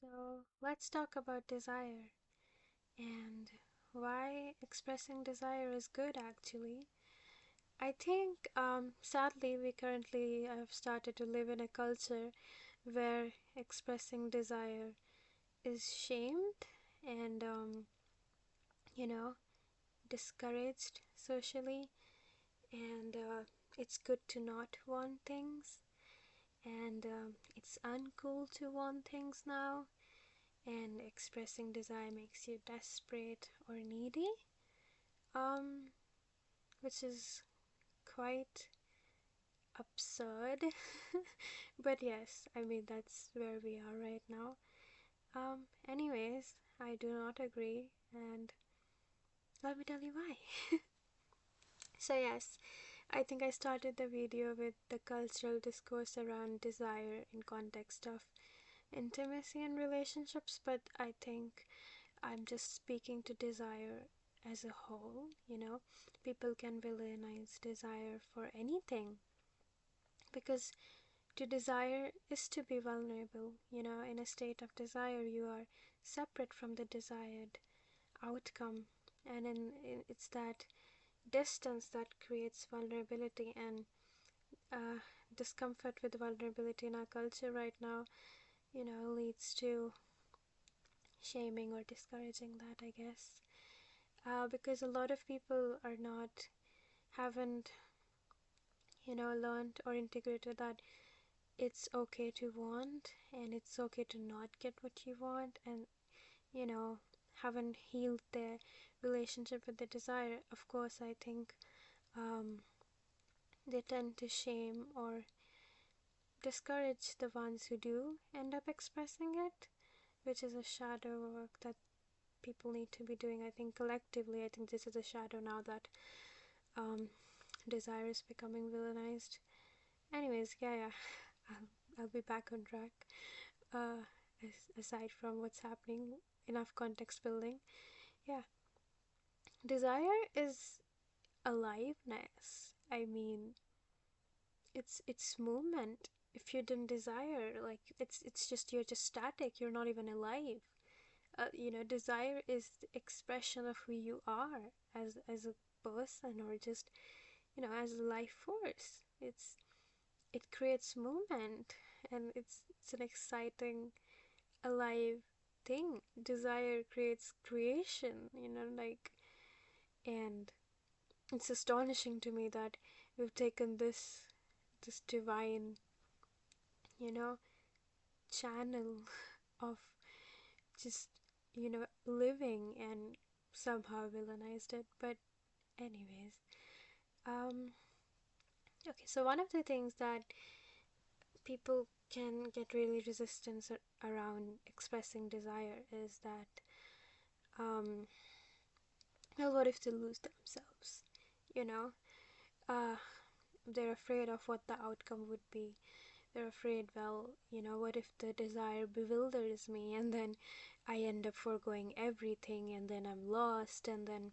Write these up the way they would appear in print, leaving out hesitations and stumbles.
So let's talk about desire and why expressing desire is good actually. I think sadly we currently have started to live in a culture where expressing desire is shamed and you know discouraged socially, and it's good to not want things, and it's uncool to want things now, and expressing desire makes you desperate or needy, um, which is quite absurd. But yes, I mean, that's where we are right now. Anyways, I do not agree, and let me tell you why. So, yes, I think I started the video with the cultural discourse around desire in context of intimacy and relationships, but I think I'm just speaking to desire as a whole. People can villainize desire for anything, because to desire is to be vulnerable. In a state of desire, you are separate from the desired outcome, and it's that distance that creates vulnerability and uh, discomfort with vulnerability in our culture right now, leads to shaming or discouraging that, I guess. Because a lot of people are not, haven't, learned or integrated that it's okay to want and it's okay to not get what you want, and, you know, haven't healed their relationship with the desire. Of course, I think they tend to shame or discourage the ones who do end up expressing it, which is a shadow work that people need to be doing. I think collectively, I think this is a shadow now that um, desire is becoming villainized. Anyways, yeah, I'll be back on track. Uh, Aside from what's happening, enough context building. Yeah, desire is aliveness. I mean, it's movement. If you didn't desire, like it's just you're just static. You're not even alive. Desire is the expression of who you are as a person, or just as a life force. It creates movement, and it's an exciting, alive thing. Desire creates creation, like, and it's astonishing to me that we've taken this divine, you know, channel of just, living, and somehow villainized it. But anyways, um okay, so one of the things that people can get really resistance around expressing desire is that, um well, what if they lose themselves? You know, uh, they're afraid of what the outcome would be. They're afraid, well, what if the desire bewilders me and then I end up foregoing everything, and then I'm lost, and then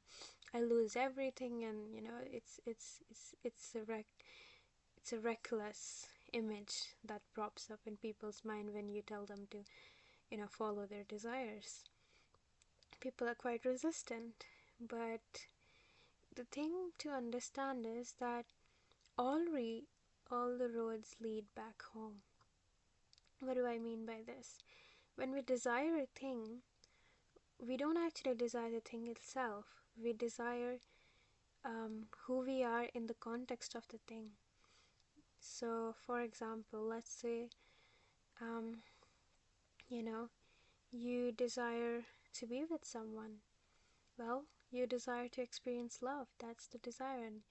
I lose everything, and it's a reckless image that props up in people's mind when you tell them to, follow their desires. People are quite resistant, but the thing to understand is that all the roads lead back home. What do I mean by this? When we desire a thing, we don't actually desire the thing itself. We desire who we are in the context of the thing. So, for example, let's say, um, you know, you desire to be with someone. Well, you desire to experience love. That's the desire, and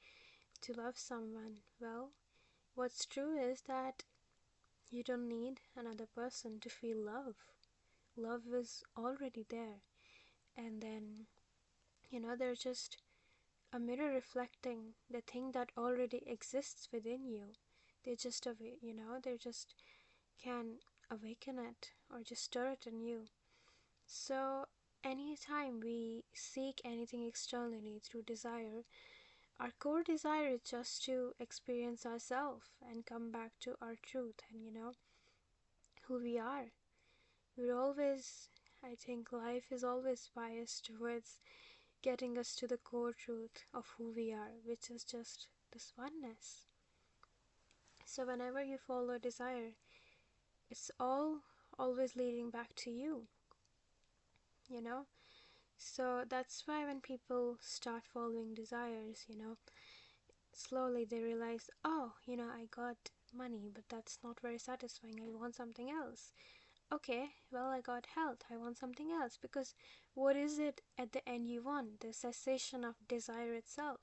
to love someone. Well, what's true is that you don't need another person to feel love. Love is already there. And then, they're just a mirror reflecting the thing that already exists within you. They just, they just can awaken it or just stir it in you. So, anytime we seek anything externally through desire, our core desire is just to experience ourselves and come back to our truth and, who we are. we're always, I think life is always biased towards getting us to the core truth of who we are, which is just this oneness. So whenever you follow desire, it's all always leading back to you, you know? So that's why when people start following desires, slowly they realize, oh, I got money, but that's not very satisfying. I want something else. Okay, well, I got health. I want something else. Because what is it at the end you want? The cessation of desire itself,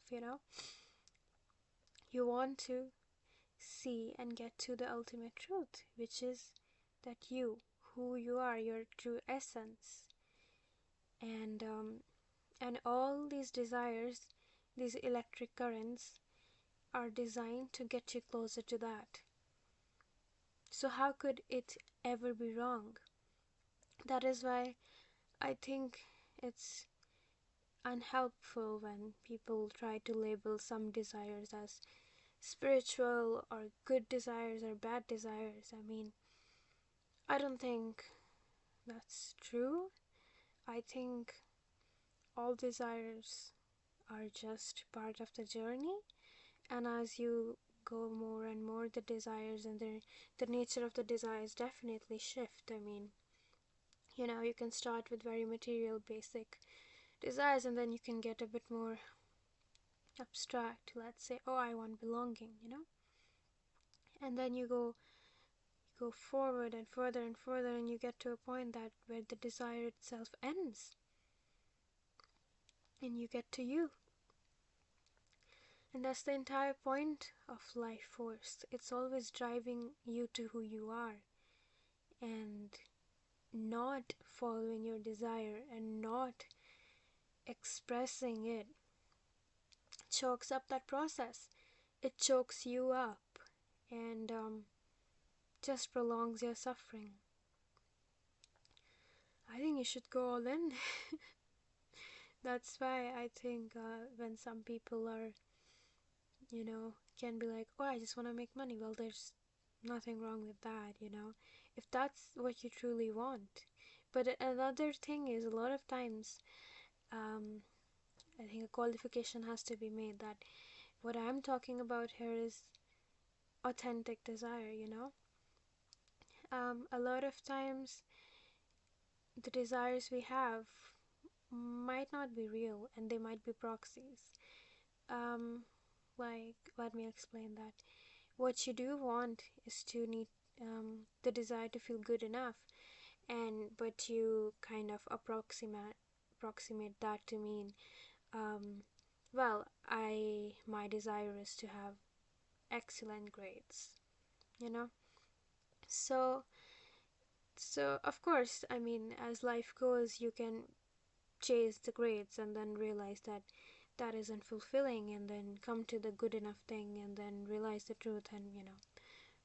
You want to see and get to the ultimate truth, which is that who you are, your true essence. And all these desires, these electric currents, are designed to get you closer to that. So how could it ever be wrong? That is why I think it's unhelpful when people try to label some desires as spiritual or good desires or bad desires. I mean, I don't think that's true. I think all desires are just part of the journey, and as you go more and more, the desires and the nature of the desires definitely shift. I mean, you can start with very material, basic desires, and then you can get a bit more abstract. Let's say, oh, I want belonging, and then you go forward and further, and you get to a point that where the desire itself ends, and you get to you. And that's the entire point of life force. It's always driving you to who you are, and not following your desire and not expressing it chokes up that process. It chokes you up, and just prolongs your suffering. I think you should go all in. That's why I think when some people are, can be like, oh, I just want to make money. Well, there's nothing wrong with that, if that's what you truly want. But another thing is, a lot of times, um, I think a qualification has to be made that what I'm talking about here is authentic desire. A lot of times, the desires we have might not be real and they might be proxies. Um, like, let me explain that. What you do want is to need the desire to feel good enough, but you kind of approximate that to mean, um, well, I my desire is to have excellent grades, you know. So of course, I mean, as life goes, you can chase the grades and then realize that that isn't fulfilling, and then come to the good enough thing and then realize the truth, and.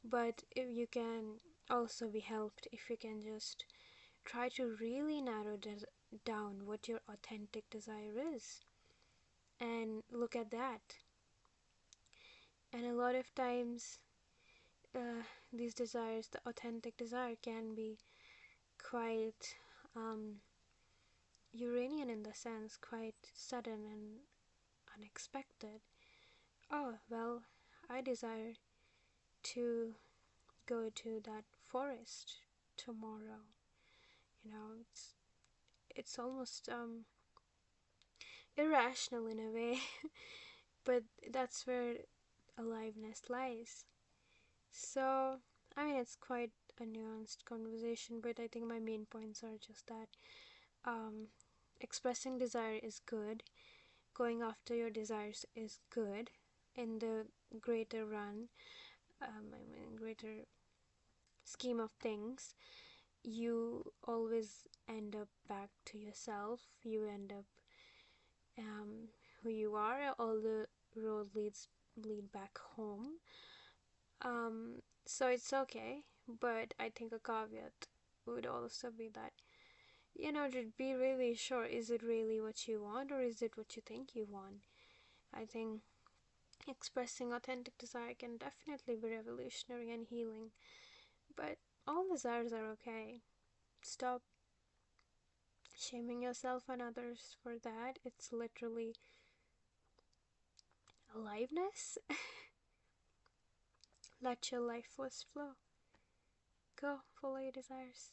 But if you can also be helped if you can just try to really narrow down what your authentic desire is and look at that. And a lot of times, these desires, the authentic desire, can be quite Uranian in the sense, quite sudden and unexpected. Oh, well, I desire to go to that forest tomorrow. It's almost irrational in a way, but that's where aliveness lies. So, I mean, it's quite a nuanced conversation, but I think my main points are just that um, expressing desire is good, going after your desires is good in the greater run, greater scheme of things. You always end up back to yourself, you end up um, who you are, all the road lead back home. So it's okay, but I think a caveat would also be that, to be really sure, is it really what you want or is it what you think you want? I think expressing authentic desire can definitely be revolutionary and healing, but all desires are okay. stop shaming yourself and others for that. It's literally aliveness. Let your life force flow. Go, follow your desires.